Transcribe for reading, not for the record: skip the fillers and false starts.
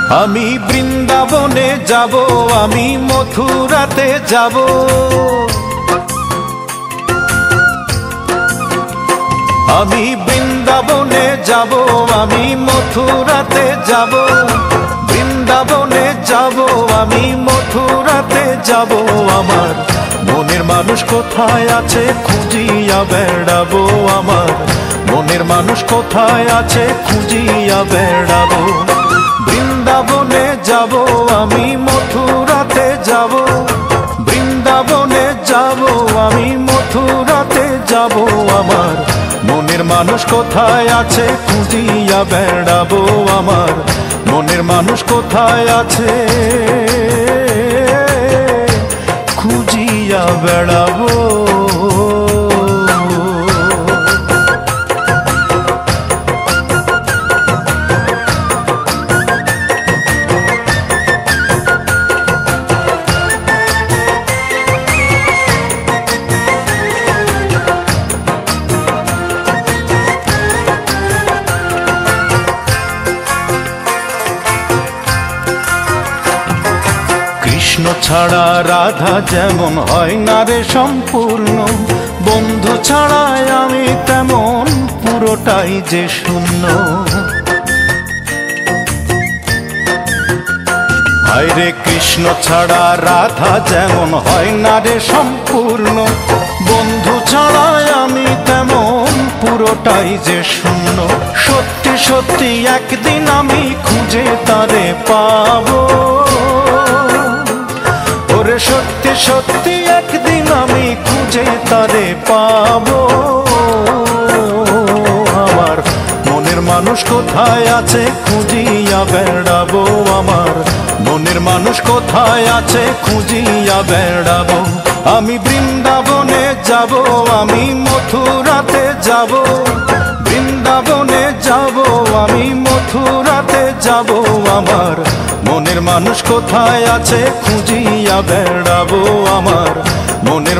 আমি বৃন্দাবনে যাব, আমি মথুরাতে যাব, আমি বৃন্দাবনে যাব, আমি মথুরাতে যাব, বৃন্দাবনে যাব, আমি মথুরাতে যাব। আমার মনের মানুষ কোথায় আছে খুঁজিয়া বেড়াবো, আমার মনের মানুষ কোথায় আছে খুঁজিয়া বেড়াবো। বৃন্দাবনে যাব, আমি মথুরাতে যাব, বৃন্দাবনে যাব, আমি মথুরাতে যাব। আমার মনের মানুষ কোথায় আছে খুঁজিয়া বেড়াবো, আমার মনের মানুষ কোথায় আছে খুঁজিয়া বেড়াবো। কৃষ্ণ ছাড়া রাধা যেমন হয় না রে সম্পূর্ণ, বন্ধু ছাড়াই আমি তেমন পুরোটাই যে শূন্য। হায় রে কৃষ্ণ ছাড়া রাধা যেমন হয় না রে সম্পূর্ণ, বন্ধু ছাড়াই আমি তেমন পুরোটাই যে শূন্য। সত্যি সত্যি একদিন আমি খুঁজে তারে পাবো, ওরে সত্যি সত্যি একদিন আমি খুঁজে তারে পাবো। আমার মনের মানুষ কোথায় আছে খুঁজিয়া বেড়াবো, আমার মনের মানুষ কোথায় আছে খুঁজিয়া বেড়াবো। আমি বৃন্দাবনে যাব, আমি মথুরাতে যাব, বৃন্দাবনে যাব, আমি মথুরাতে যাব। আমার মনের মানুষ কোথায় আছে খুঁজিয়া বেড়াবো, আমার মনের